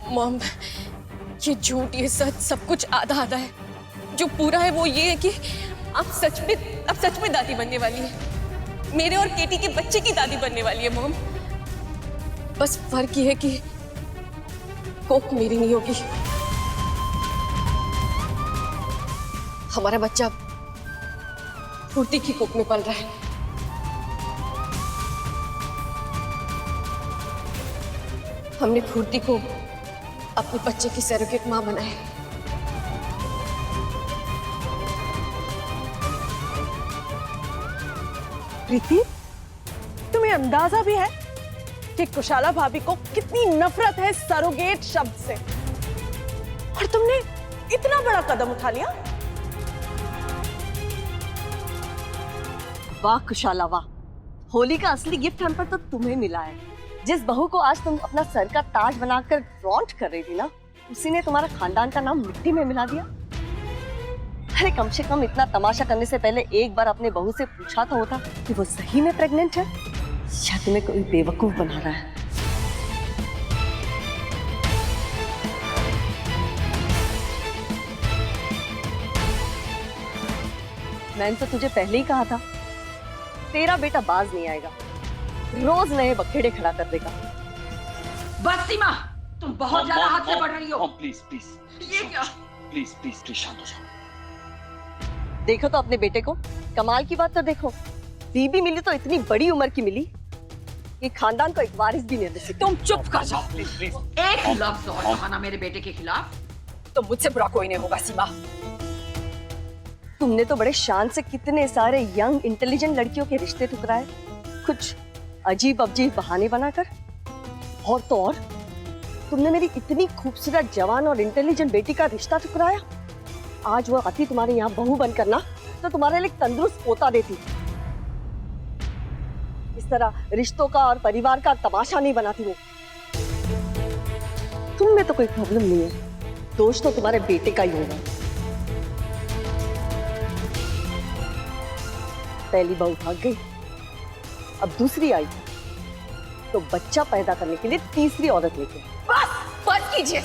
Mom, ये झूठ ये सच सब कुछ आधा आधा है। जो पूरा है वो ये है कि आप सच में दादी बनने वाली है। मेरे और केटी के बच्चे की दादी बनने वाली है मॉम। बस फर्क ये है कि कोक मेरी नहीं होगी। हमारा बच्चा फुर्ती की कोक में पल रहा है। हमने फुर्ती को अपने बच्चे की सरोगेट मां बनाया है। प्रीति, तुम्हें अंदाजा भी है कि कुशाला भाभी को कितनी नफरत है सरोगेट शब्द से, और तुमने इतना बड़ा कदम उठा लिया। वाह कुशाला वाह, होली का असली गिफ्ट हम पर तो तुम्हें मिला है। जिस बहू को आज तुम अपना सर का ताज बनाकर फ्लॉन्ट कर रही थी ना, उसी ने तुम्हारा खानदान का नाम मिट्टी में मिला दिया। अरे कम से कम इतना तमाशा करने से पहले एक बार अपने बहू से पूछा तो होता कि वो सही में प्रेग्नेंट है या तुम्हें कोई बेवकूफ बना रहा है। मैंने तो तुझे पहले ही कहा था, तेरा बेटा बाज नहीं आएगा, रोज नए बखेड़े खड़ा कर देगा। बस सीमा, तुम बहुत ज्यादा हाथ से बढ़ रही हो। प्लीज प्लीज ये क्या? प्लीज प्लीज प्लीज शांत हो जाओ। देखो तो अपने बेटे को, कमाल की बात तो देखो, बीबी मिली तो इतनी बड़ी उम्र की मिली कि खानदान को एक वारिस भी नहीं दे सकती। तुम चुप कर जाओ। प्लीज प्लीज एक लफ्ज और कहा ना मेरे बेटे के खिलाफ तो मुझसे बुरा कोई नहीं होगा सीमा। तुमने तो बड़े शान से कितने सारे यंग इंटेलिजेंट लड़कियों के रिश्ते ठुकराए, कुछ अजीब अजीब बहाने बनाकर। और तो और तुमने मेरी इतनी खूबसूरत जवान और इंटेलिजेंट बेटी का रिश्ता ठुकराया। आज वो आती तुम्हारे यहाँ बहू बनकर ना, तो तुम्हारे लिए तंदुरुस्त पोता देती। इस तरह रिश्तों का और परिवार का तमाशा नहीं बनाती वो। तुम में तो कोई प्रॉब्लम नहीं है, दोष तो तुम्हारे बेटे का ही होगा। पहली बहू भाग गई, अब दूसरी आई, तो बच्चा पैदा करने के लिए तीसरी औरत लेके आई। बस कीजिए।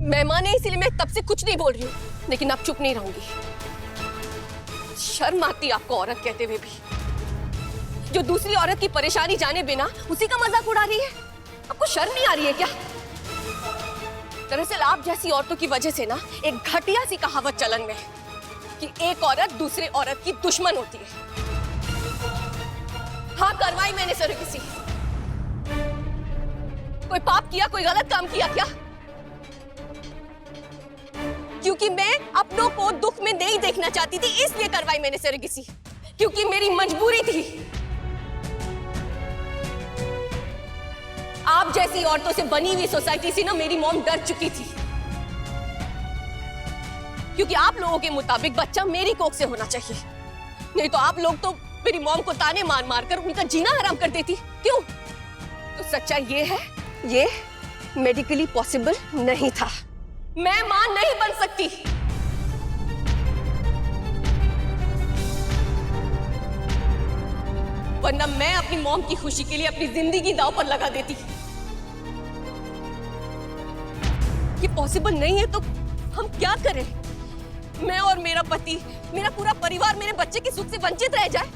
मेहमान है इसीलिए मैं तब से कुछ नहीं बोल रही हूँ, लेकिन अब चुप नहीं रहूंगी। शर्म आती आपको औरत कहते हुए भी, जो दूसरी औरत की परेशानी जाने बिना उसी का मजाक उड़ा रही है। आपको शर्म नहीं आ रही है क्या? दरअसल आप जैसी औरतों की वजह से ना एक घटिया सी कहावत चलन में है कि एक औरत दूसरे औरत की दुश्मन होती है। हाँ, करवाई मैंने सरोगेसी। कोई पाप किया, कोई गलत काम किया क्या? क्योंकि मैं अपनों को दुख में नहीं देखना चाहती थी, इसलिए करवाई मैंने सरोगेसी, क्योंकि मेरी मजबूरी थी। आप जैसी औरतों से बनी हुई सोसाइटी से ना मेरी मॉम डर चुकी थी, क्योंकि आप लोगों के मुताबिक बच्चा मेरी कोख से होना चाहिए, नहीं तो आप लोग तो मेरी मॉम को ताने मार मार कर उनका जीना हराम कर देती। क्यों? तो सच्चाई ये है, ये मेडिकली पॉसिबल नहीं था। मैं मां नहीं बन सकती। वरना मैं अपनी मॉम की खुशी के लिए अपनी जिंदगी दांव पर लगा देती। ये पॉसिबल नहीं है तो हम क्या करें? मैं और मेरा पति, मेरा पूरा परिवार मेरे बच्चे के सुख से वंचित रह जाए?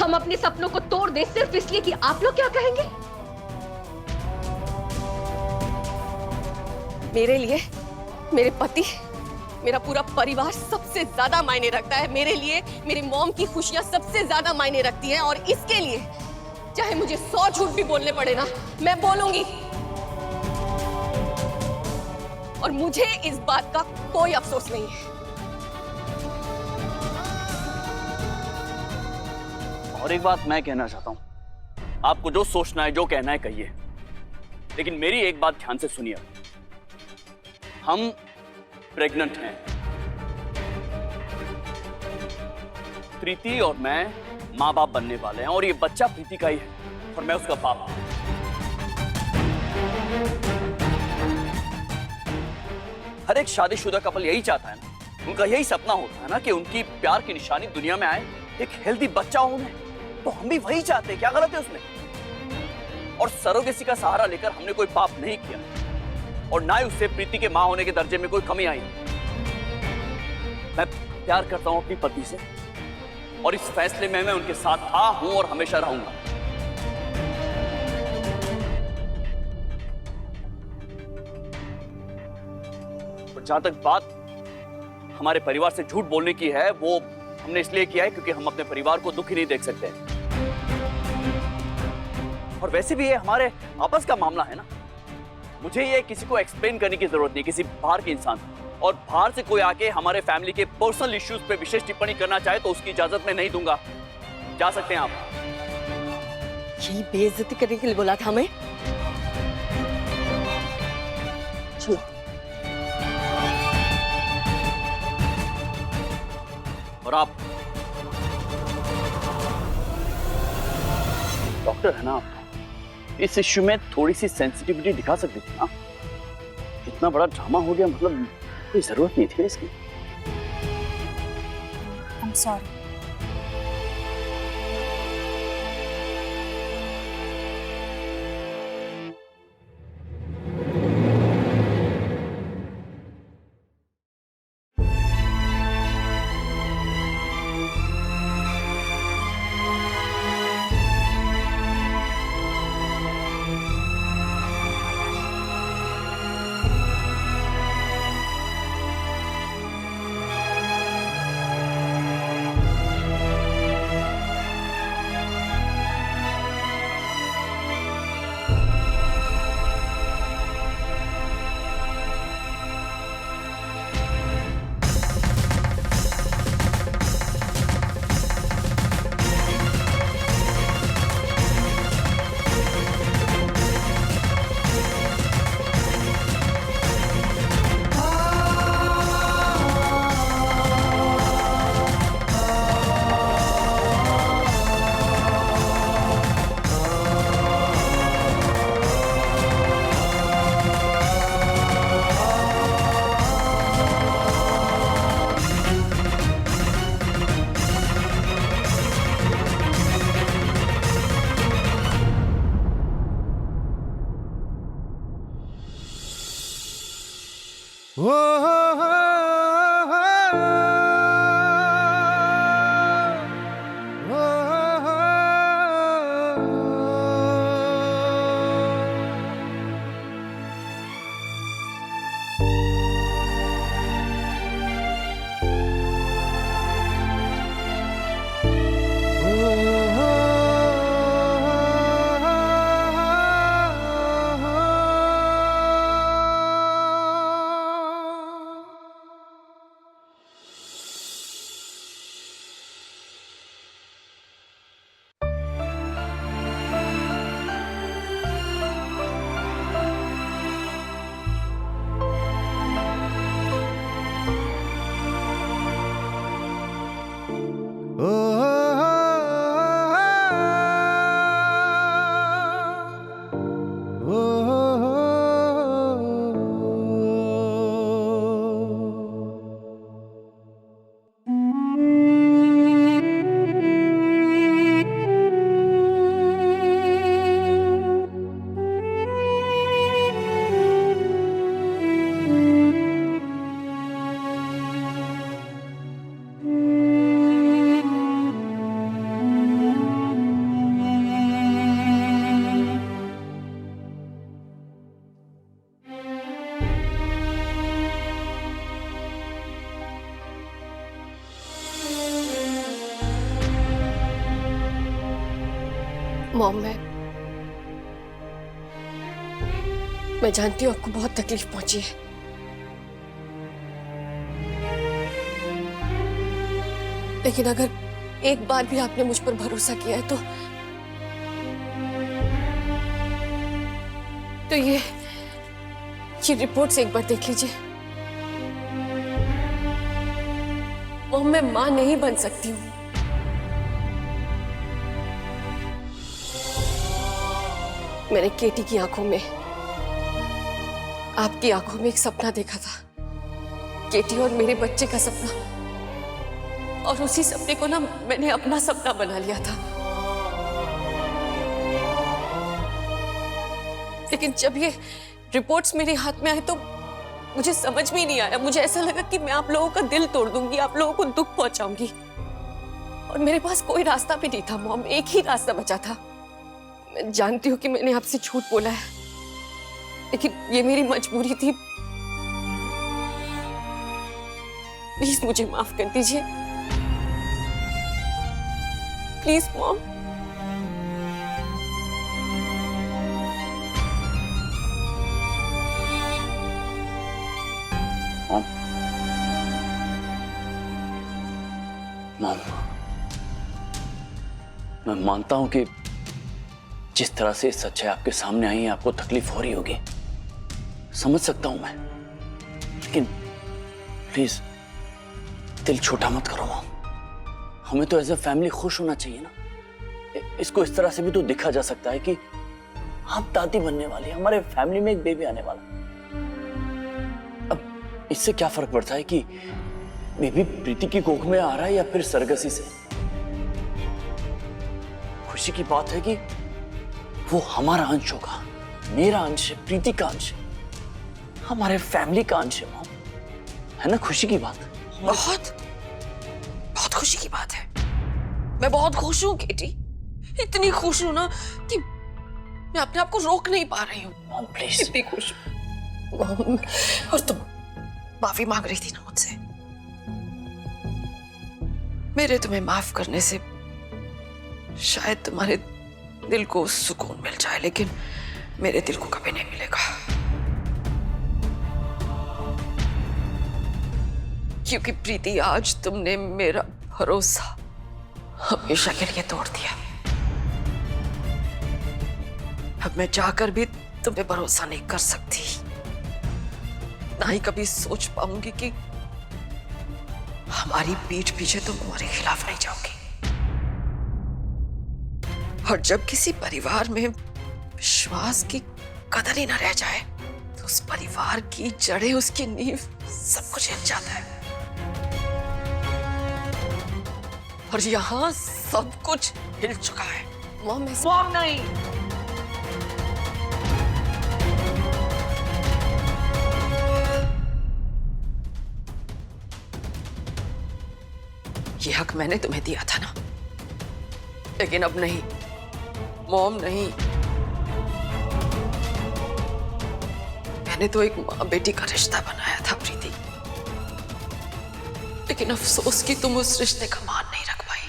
हम अपने सपनों को तोड़ दें सिर्फ इसलिए कि आप लोग क्या कहेंगे? मेरे लिए मेरे पति, मेरा पूरा परिवार सबसे ज्यादा मायने रखता है। मेरे लिए मेरी मॉम की खुशियां सबसे ज्यादा मायने रखती हैं, और इसके लिए चाहे मुझे 100 झूठ भी बोलने पड़े ना, मैं बोलूंगी। और मुझे इस बात का कोई अफसोस नहीं है। और एक बात मैं कहना चाहता हूं, आपको जो सोचना है, जो कहना है कहिए, लेकिन मेरी एक बात ध्यान से सुनिए। हम प्रेग्नेंट हैं। प्रीति और मैं माँ बाप बनने वाले हैं, और ये बच्चा प्रीति का ही है, और मैं उसका बाप हूं। हर एक शादीशुदा कपल यही चाहता है ना उनका यही सपना होता है ना कि उनकी प्यार की निशानी दुनिया में आए, एक हेल्दी बच्चा हो उन्हें। तो हम भी वही चाहते हैं, क्या गलत है उसमें? और सरोगेसी का सहारा लेकर हमने कोई पाप नहीं किया और ना ही उससे प्रीति के मां होने के दर्जे में कोई कमी आई। मैं प्यार करता हूं अपनी पति से और इस फैसले में मैं उनके साथ था, हूं और हमेशा रहूंगा। और जहां तक बात हमारे परिवार से झूठ बोलने की है, वो हमने इसलिए किया है क्योंकि हम अपने परिवार को दुखी नहीं देख सकते। और वैसे भी ये हमारे आपस का मामला है ना। मुझे ये किसी को एक्सप्लेन करने की जरूरत नहीं, किसी बाहर के इंसान। और बाहर से कोई आके हमारे फैमिली के पर्सनल इश्यूज पे विशेष टिप्पणी करना चाहे तो उसकी इजाजत मैं नहीं दूंगा। जा सकते हैं आप। ये बेइज्जती करने के लिए बोला था हमें। चलो। और आप डॉक्टर है ना, आप इस इश्यू में थोड़ी सी सेंसिटिविटी दिखा सकते थे ना। इतना बड़ा ड्रामा हो गया, मतलब कोई जरूरत नहीं थी इसकी। I'm sorry. मॉम, मैं जानती हूँ आपको बहुत तकलीफ पहुंची है, लेकिन अगर एक बार भी आपने मुझ पर भरोसा किया है तो ये रिपोर्ट्स एक बार देख लीजिए। मॉम, मैं मां नहीं बन सकती हूँ। मैंने केटी की आंखों में, आपकी आंखों में एक सपना देखा था केटी और मेरे बच्चे का सपना, और उसी सपने को ना मैंने अपना सपना बना लिया था। लेकिन जब ये रिपोर्ट्स मेरे हाथ में आए तो मुझे समझ में ही नहीं आया। मुझे ऐसा लगा कि मैं आप लोगों का दिल तोड़ दूंगी, आप लोगों को दुख पहुंचाऊंगी, और मेरे पास कोई रास्ता भी नहीं था मॉम, एक ही रास्ता बचा था। मैं जानती हूँ कि मैंने आपसे झूठ बोला है, लेकिन ये मेरी मजबूरी थी। प्लीज मुझे माफ कर दीजिए, प्लीज मॉम। मॉम, मैं मानता हूं कि जिस तरह से सच्चाई आपके सामने आई है आपको तकलीफ हो रही होगी, समझ सकता हूं मैं, लेकिन प्लीज दिल छोटा मत करो मॉम। हमें तो एज ए फैमिली खुश होना चाहिए ना। इसको इस तरह से भी तो देखा जा सकता है कि आप दादी बनने वाली, हमारे फैमिली में एक बेबी आने वाला। अब इससे क्या फर्क पड़ता है कि बेबी प्रीति की कोख में आ रहा है या फिर सरगसी से। खुशी की बात है कि वो हमारा अंश होगा, मेरा अंश है, प्रीति का अंश है, हमारे फैमिली का अंश है मॉम, है ना खुशी की बात? बहुत बहुत खुशी की बात है। मैं बहुत खुश हूँ केटी, इतनी खुश हूँ ना कि मैं अपने आप को रोक नहीं पा रही हूँ। Mom please. इतनी खुश हूँ। और तुम माफी मांग रही थी ना मुझसे, मेरे तुम्हें माफ करने से शायद तुम्हारे दिल को सुकून मिल जाए, लेकिन मेरे दिल को कभी नहीं मिलेगा, क्योंकि प्रीति आज तुमने मेरा भरोसा हमेशा के लिए तोड़ दिया। अब मैं चाहकर भी तुम पे भरोसा नहीं कर सकती, ना ही कभी सोच पाऊंगी कि हमारी पीठ पीछे तुम हमारे खिलाफ नहीं जाओगी। और जब किसी परिवार में विश्वास की कदर ही ना रह जाए तो उस परिवार की जड़ें, उसकी नींव, सब कुछ हिल जाता है। और यहाँ सब कुछ हिल चुका है मॉम। मॉम नहीं, ये हक मैंने तुम्हें दिया था ना, लेकिन अब नहीं मॉम, नहीं। मैंने तो एक माँ बेटी का रिश्ता बनाया था प्रीति, लेकिन अफसोस कि तुम उस रिश्ते का मान नहीं रख पाई।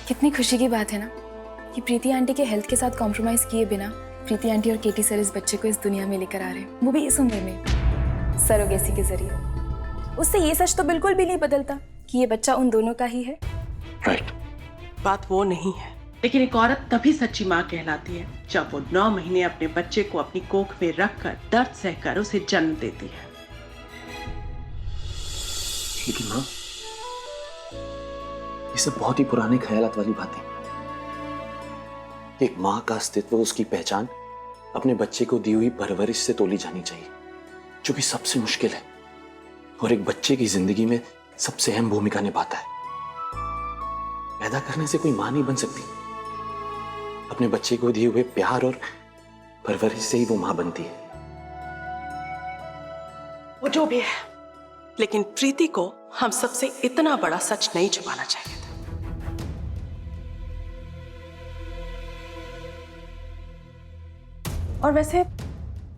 कितनी खुशी की बात है ना कि प्रीति आंटी के हेल्थ के साथ कॉम्प्रोमाइज किए बिना प्रीति आंटी और केटी सर इस बच्चे को इस दुनिया में लेकर आ रहे हैं, वो भी इस उम्र में, सरोगेसी के जरिए। उससे ये सच तो बिल्कुल भी नहीं बदलता कि ये बच्चा उन दोनों का ही है। राइट। बात वो नहीं है, लेकिन एक औरत तभी सच्ची माँ कहलाती है जब वो 9 महीने अपने बच्चे को अपनी कोख में रखकर दर्द सहकर उसे जन्म देती है। लेकिन माँ, ये सब बहुत ही पुराने ख्यालात वाली बातें। एक माँ का अस्तित्व, उसकी पहचान अपने बच्चे को दी हुई परवरिश से तोली जानी चाहिए, जो कि सबसे मुश्किल है और एक बच्चे की जिंदगी में सबसे अहम भूमिका निभाता है। पैदा करने से कोई माँ नहीं बन सकती, अपने बच्चे को दिए हुए प्यार और परवरिश से ही वो माँ बनती है। वो जो भी है, लेकिन प्रीति को हम सबसे इतना बड़ा सच नहीं छुपाना चाहिए था। और वैसे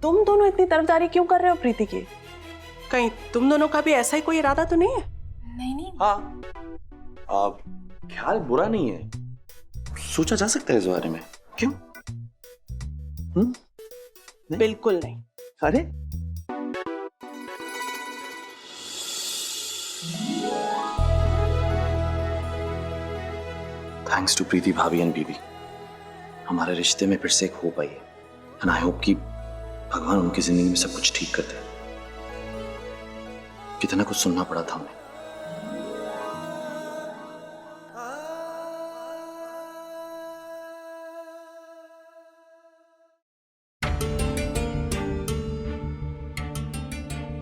तुम दोनों इतनी तरफदारी क्यों कर रहे हो प्रीति की? कहीं तुम दोनों का भी ऐसा ही कोई इरादा तो नहीं है? नहीं। हाँ, ख्याल बुरा नहीं है, सोचा जा सकता है इस बारे में। क्यों? बिल्कुल नहीं। अरे थैंक्स टू प्रीति भाभी एंड बीबी, हमारे रिश्ते में फिर से एक होप आई है। एंड आई होप कि भगवान उनकी जिंदगी में सब कुछ ठीक करते हैं। कितना कुछ सुनना पड़ा था हमें।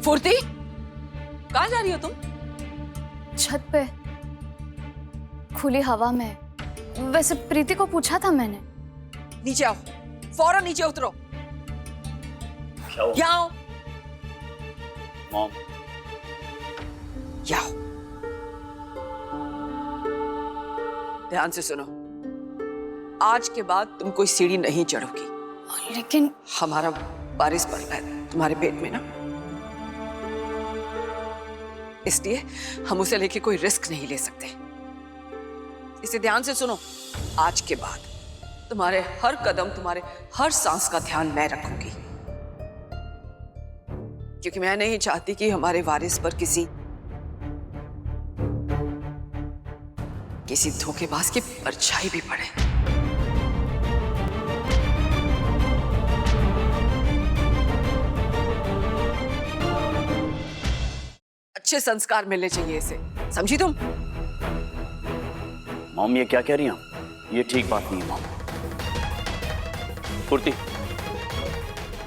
फुर्ती, कहाँ जा रही हो तुम? छत पे खुली हवा में। वैसे प्रीति को पूछा था मैंने। नीचे आओ, फौरन नीचे उतरो। क्या हुआ? यहाँ आओ, मॉम, यहाँ आओ। ध्यान से सुनो, आज के बाद तुम कोई सीढ़ी नहीं चढ़ोगी। लेकिन हमारा बारिश पड़ रहा है तुम्हारे पेट में ना, इसलिए हम उसे लेके कोई रिस्क नहीं ले सकते। इसे ध्यान से सुनो, आज के बाद तुम्हारे हर कदम, तुम्हारे हर सांस का ध्यान मैं रखूंगी, क्योंकि मैं नहीं चाहती कि हमारे वारिस पर किसी धोखेबाज की परछाई भी पड़े। अच्छे संस्कार मिलने चाहिए इसे, समझी तुम? मॉम ये क्या कह रही हैं आप? ये ठीक बात नहीं है मॉम। फुर्ती,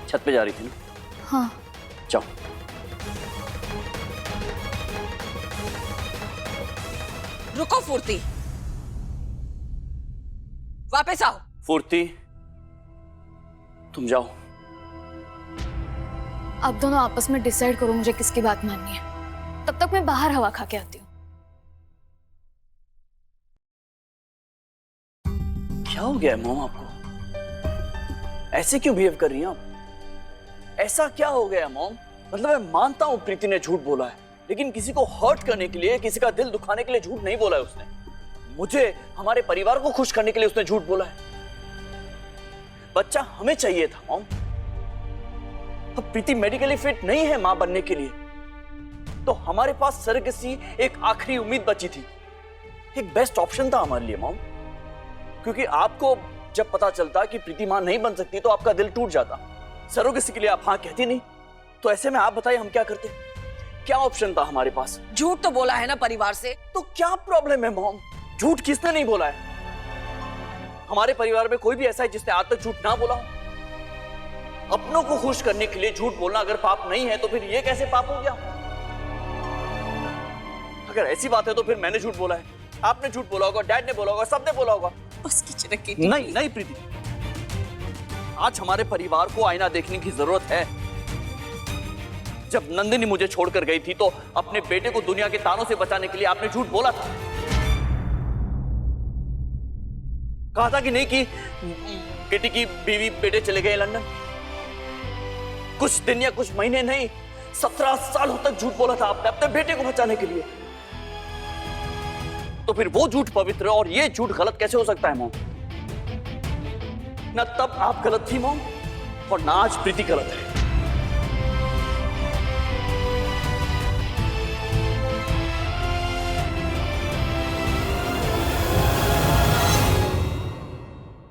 छत पे जा रही थी ना? हाँ, जाओ। रुको फुर्ती, वापस आओ। फुर्ती, तुम जाओ। अब दोनों आपस में डिसाइड करो मुझे किसकी बात माननी है। तब तक मैं बाहर हवा खा के आती हूँ। क्या हो गया है मॉम आपको? ऐसे क्यों बिहेव कर रही हैं आप? ऐसा क्या हो गया मॉम? मतलब मैं मानता हूं प्रीति ने झूठ बोला है, लेकिन किसी को हर्ट करने के लिए, किसी का दिल दुखाने के लिए झूठ नहीं बोला है उसने। मुझे, हमारे परिवार को खुश करने के लिए उसने झूठ बोला है। बच्चा हमें चाहिए था मॉम। अब प्रीति मेडिकली फिट नहीं है मां बनने के लिए, तो हमारे पास सरगेसी एक आखिरी उम्मीद बची थी, एक बेस्ट ऑप्शन था हमारे लिए मॉम। क्योंकि आपको जब पता चलता कि प्रीति मां नहीं बन सकती तो आपका दिल टूट जाता। सरोगेसी के लिए आप हाँ कहती नहीं, तो ऐसे में आप बताइए हम क्या करते? क्या ऑप्शन था हमारे पास? झूठ तो बोला है ना परिवार से। तो क्या प्रॉब्लम है मॉम? झूठ किसने नहीं बोला है? हमारे परिवार में कोई भी ऐसा है जिसने आज तक झूठ ना बोला हो? अपनों को खुश करने के लिए झूठ बोलना अगर पाप नहीं है तो फिर ये कैसे पाप हो गया? अगर ऐसी बात है तो फिर मैंने झूठ बोला है, आपने झूठ बोला होगा, डैड ने बोला होगा, सबने बोला होगा। बस किचन की नहीं नहीं प्रीति, आज हमारे परिवार को आईना देखने की जरूरत है। जब नंदिनी मुझे छोड़कर गई थी तो अपने बेटे को दुनिया के तानों से बचाने के लिए आपने झूठ बोला था। कहा था कि नहीं कि किटी की बीवी बेटे चले गए लंदन। कुछ दिन या कुछ महीने नहीं, 17 सालों तक झूठ बोला था आपने अपने बेटे को बचाने के लिए। तो फिर वो झूठ पवित्र और ये झूठ गलत कैसे हो सकता है मॉम? ना तब आप गलत थी मॉम, और ना आज प्रीति गलत है।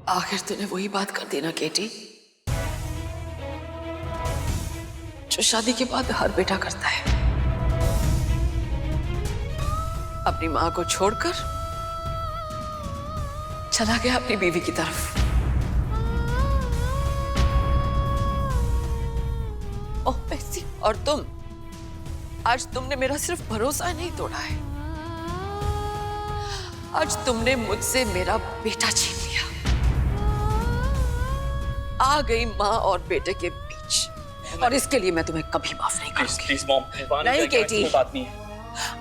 आखिर तूने वही बात कर दी ना केटी, जो शादी के बाद हर बेटा करता है। अपनी मां को छोड़कर चला गया अपनी बीवी की तरफ। ओह पैसी, और तुम, आज तुमने मेरा सिर्फ भरोसा नहीं तोड़ा है, आज तुमने मुझसे मेरा बेटा छीन लिया। आ गई माँ और बेटे के बीच, और इसके लिए मैं तुम्हें कभी माफ नहीं करूंगी। प्लीज मॉम, नहीं केटी, बात नहीं है।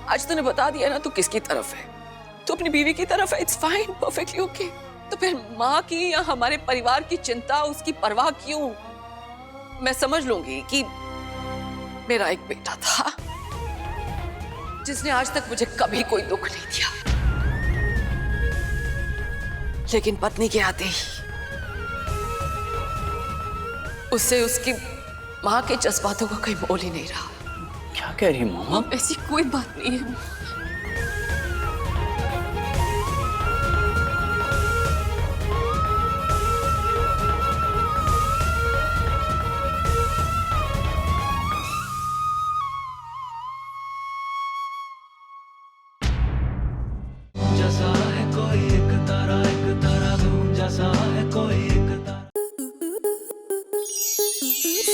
आज तूने बता दिया ना तू किसकी तरफ है। तू अपनी बीवी की तरफ है, इट्स फाइन, परफेक्टली ओके। तो फिर माँ की या हमारे परिवार की चिंता, उसकी परवाह क्यों? मैं समझ लूंगी कि मेरा एक बेटा था जिसने आज तक मुझे कभी कोई दुख नहीं दिया, लेकिन पत्नी के आते ही उससे उसकी माँ के जज्बातों का कोई मोल ही नहीं रहा। क्या कह रही है मॉम? ऐसी कोई बात नहीं है।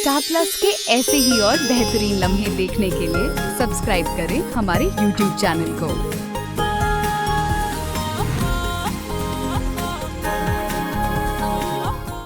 स्टार प्लस के ऐसे ही और बेहतरीन लम्हे देखने के लिए सब्सक्राइब करें हमारे YouTube चैनल को।